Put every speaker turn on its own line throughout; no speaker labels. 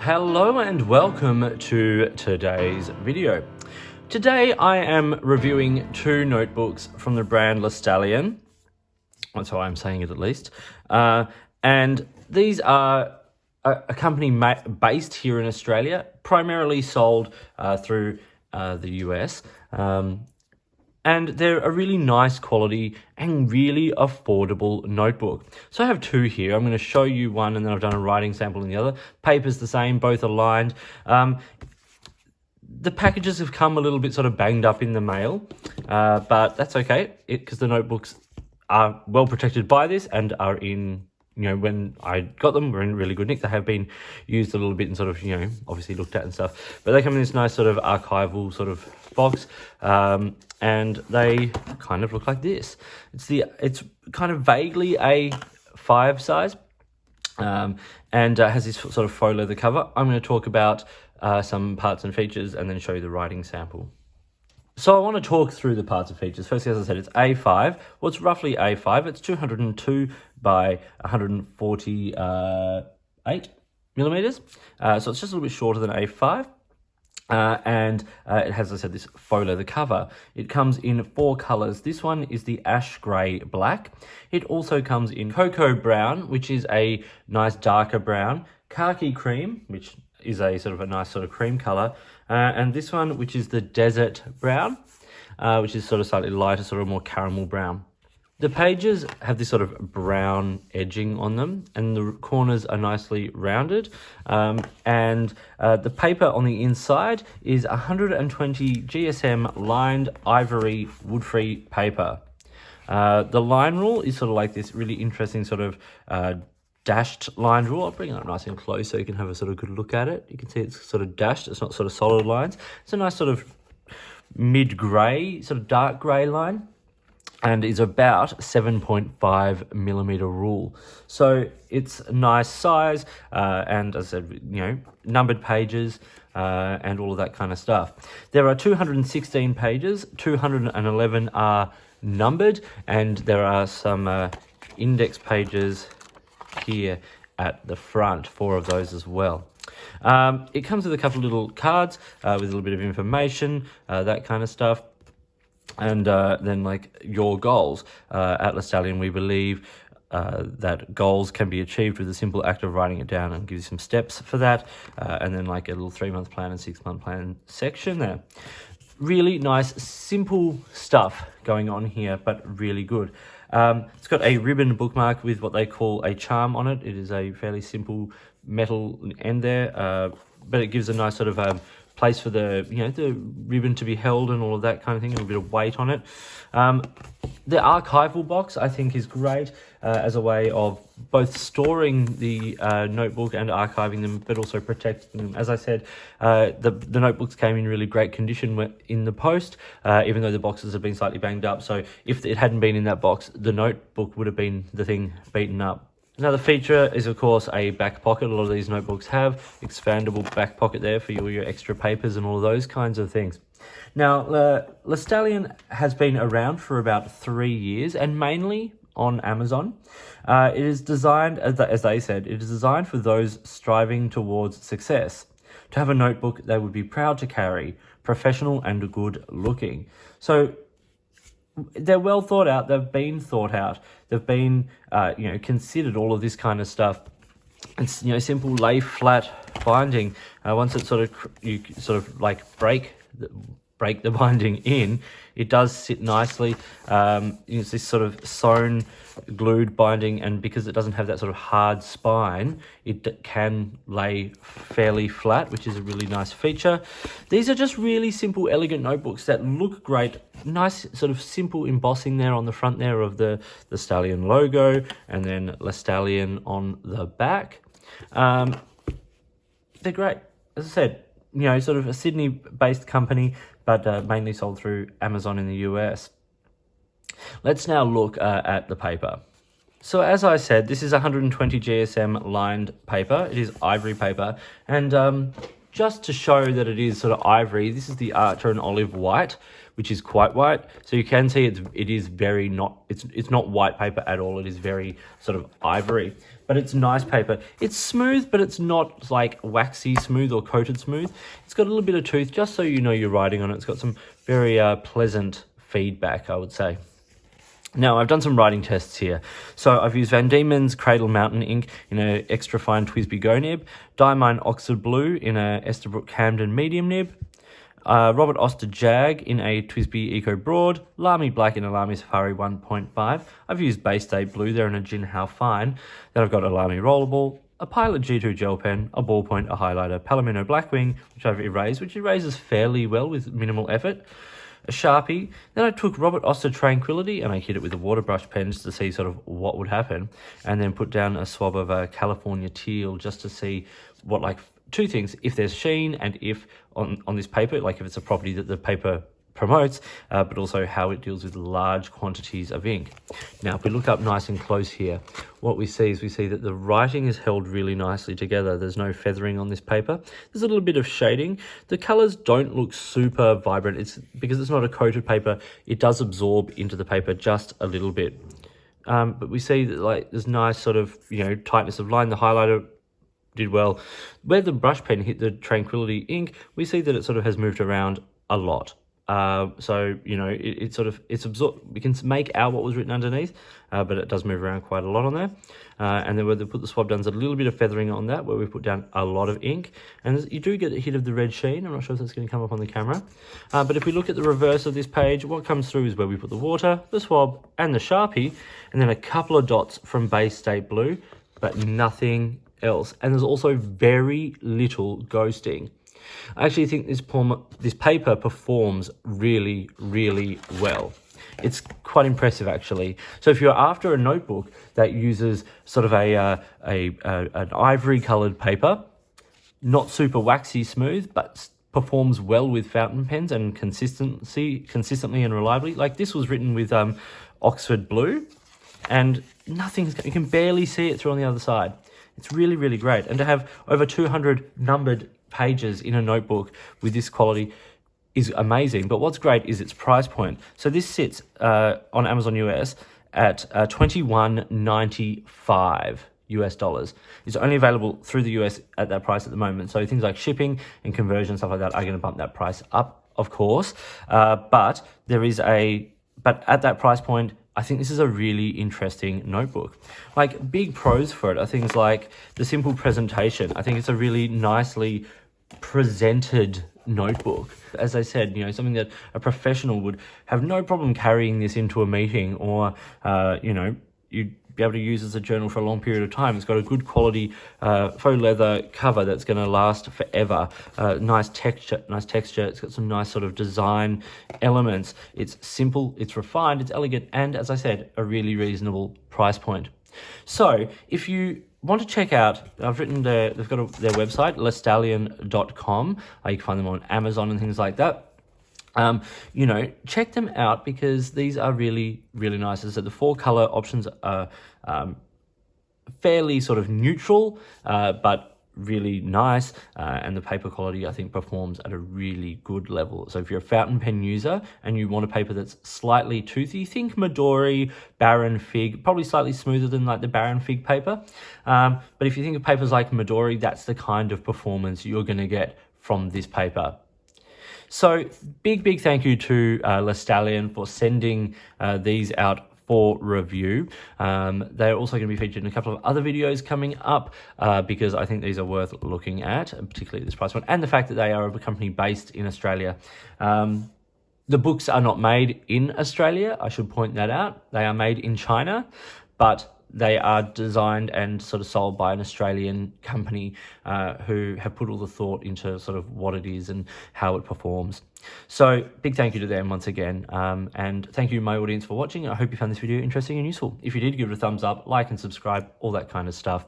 Hello and welcome to today's video. Today I am reviewing two notebooks from the brand LeStallion. That's how I'm saying it at least. And these are a company based here in Australia, primarily sold through the US. And they're a really nice quality and really affordable notebook. So I have two here. I'm going to show you one and then I've done a writing sample in the other. Paper's the same, both aligned. The packages have come a little bit sort of banged up in the mail, but that's okay because the notebooks are well protected by this and are in, when I got them, were in really good nick. They have been used a little bit and sort of, obviously looked at and stuff. But they come in this nice sort of archival sort of box, and they kind of look like this. It's kind of vaguely A5 size, and has this sort of faux leather cover. I'm going to talk about some parts and features and then show you the writing sample. So I want to talk through the parts and features. Firstly, as I said, it's A5. Well, it's roughly A5. It's 202 by 148 millimeters. So it's just a little bit shorter than A5. And it has, as I said, this faux leather cover. It comes in four colors. This one is the ash gray black. It also comes in cocoa brown, which is a nice darker brown, khaki cream, which is a sort of a nice sort of cream color, and this one, which is the desert brown, which is sort of slightly lighter, sort of more caramel brown. The pages have this sort of brown edging on them, and the corners are nicely rounded. And the paper on the inside is 120 GSM lined ivory wood-free paper. The line rule is sort of like this really interesting sort of dashed line rule. I'll bring it up nice and close so you can have a sort of good look at it. You can see it's sort of dashed. It's not sort of solid lines. It's a nice sort of mid-grey, sort of dark grey line, and is about 7.5 millimeter rule. So it's a nice size, and as I said, numbered pages, and all of that kind of stuff. There are 216 pages, 211 are numbered, and there are some index pages here at the front, 4 of those as well. It comes with a couple of little cards with a little bit of information, that kind of stuff. And then like your goals. At LeStallion, we believe that goals can be achieved with the simple act of writing it down, and give you some steps for that. And then like a little 3-month plan and 6-month plan section there. Really nice, simple stuff going on here, but really good. It's got a ribbon bookmark with what they call a charm on it. It is a fairly simple metal end there, but it gives a nice sort of place for the the ribbon to be held and all of that kind of thing, and a bit of weight on it. The Archival Box, I think, is great as a way of both storing the notebook and archiving them, but also protecting them. As I said, the notebooks came in really great condition in the post, even though the boxes have been slightly banged up. So if it hadn't been in that box, the notebook would have been the thing beaten up. Another feature is, of course, a back pocket. A lot of these notebooks have expandable back pocket there for all your extra papers and all of those kinds of things. Now, LeStallion has been around for about 3 years, and mainly on Amazon. It is designed, as they said, it is designed for those striving towards success. To have a notebook they would be proud to carry, professional and good looking. So they're well thought out. They've been thought out. They've been, considered, all of this kind of stuff. It's, simple lay flat binding. Once it you sort of like break the binding in, it does sit nicely. It's this sort of sewn, glued binding, and because it doesn't have that sort of hard spine, it can lay fairly flat, which is a really nice feature. These are just really simple, elegant notebooks that look great. Nice sort of simple embossing there on the front there of the LeStallion logo, and then LeStallion on the back. They're great. As I said, sort of a Sydney-based company, but mainly sold through Amazon in the US. Let's now look at the paper. So as I said, this is 120 GSM lined paper. It is ivory paper. And just to show that it is sort of ivory, this is the Archer and Olive White, which is quite white. So you can see it is very not, it's not white paper at all. It is very sort of ivory. but it's nice paper. It's smooth, but it's not like waxy smooth or coated smooth. It's got a little bit of tooth, just so you know you're writing on it. It's got some very pleasant feedback, I would say. Now, I've done some writing tests here. So I've used Van Diemen's Cradle Mountain ink in a extra fine TWSBI Go nib, Diamine Oxford Blue in a Esterbrook Camden medium nib, Robert Oster Jag in a TWSBI Eco Broad, Lamy Black in a Lamy Safari 1.5. I've used Bay State Blue there in a Gin How Fine. Then I've got a Lamy Rollerball, a Pilot G2 gel pen, a ballpoint, a highlighter, Palomino Blackwing, which I've erased, which erases fairly well with minimal effort, a Sharpie. Then I took Robert Oster Tranquility and I hit it with a water brush pen just to see sort of what would happen, and then put down a swab of California Teal just to see what, like, two things: if there's sheen, and if on this paper, like if it's a property that the paper promotes, but also how it deals with large quantities of ink. Now, if we look up nice and close here, what we see that the writing is held really nicely together. There's no feathering on this paper. There's a little bit of shading. The colors don't look super vibrant. It's because it's not a coated paper. It does absorb into the paper just a little bit. But we see that, like, there's nice sort of, tightness of line. The highlighter did well. Where the brush pen hit the Tranquility ink, we see that it sort of has moved around a lot. So, it's absorbed. We can make out what was written underneath, but it does move around quite a lot on there. And then where they put the swab down, there's a little bit of feathering on that, where we put down a lot of ink. And you do get a hit of the red sheen. I'm not sure if that's going to come up on the camera. But if we look at the reverse of this page, what comes through is where we put the water, the swab, and the Sharpie, and then a couple of dots from Bay State Blue, but nothing else. And there's also very little ghosting. I actually think this paper performs really, really well. It's quite impressive, actually. So if you're after a notebook that uses sort of an ivory-coloured paper, not super waxy smooth, but performs well with fountain pens and consistently and reliably. Like, this was written with Oxford Blue, and you can barely see it through on the other side. It's really, really great. And to have over 200 numbered pages in a notebook with this quality is amazing. But what's great is its price point. So this sits on Amazon US at $21.95 US. It's only available through the US at that price at the moment. So things like shipping and conversion, stuff like that, are going to bump that price up, of course. But at that price point, I think this is a really interesting notebook. Like, big pros for it are things like the simple presentation. I think it's a really nicely presented notebook. As I said, something that a professional would have no problem carrying this into a meeting, or, you'd be able to use as a journal for a long period of time. It's got a good quality faux leather cover that's going to last forever. Nice texture. It's got some nice sort of design elements. It's simple, it's refined, it's elegant, and, as I said, a really reasonable price point. So if you want to check out, they've got their website, LeStallion.com. You can find them on Amazon and things like that. Check them out, because these are really, really nice. As I said, the 4 color options are fairly sort of neutral, but really nice. And the paper quality, I think, performs at a really good level. So if you're a fountain pen user and you want a paper that's slightly toothy, think Midori, Baron Fig, probably slightly smoother than like the Baron Fig paper. But if you think of papers like Midori, that's the kind of performance you're going to get from this paper. So big thank you to LeStallion for sending these out for review. They're also going to be featured in a couple of other videos coming up, because I think these are worth looking at, particularly at this price point, and the fact that they are a company based in Australia. The books are not made in Australia, I should point that out. They are made in China, but they are designed and sort of sold by an Australian company who have put all the thought into sort of what it is and how it performs. So big thank you to them once again. And thank you, my audience, for watching. I hope you found this video interesting and useful. If you did, give it a thumbs up, like and subscribe, all that kind of stuff.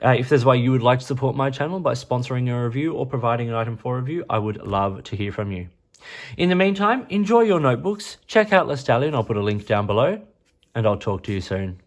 If there's a way you would like to support my channel by sponsoring a review or providing an item for review, I would love to hear from you. In the meantime, enjoy your notebooks. Check out LeStallion. I'll put a link down below, and I'll talk to you soon.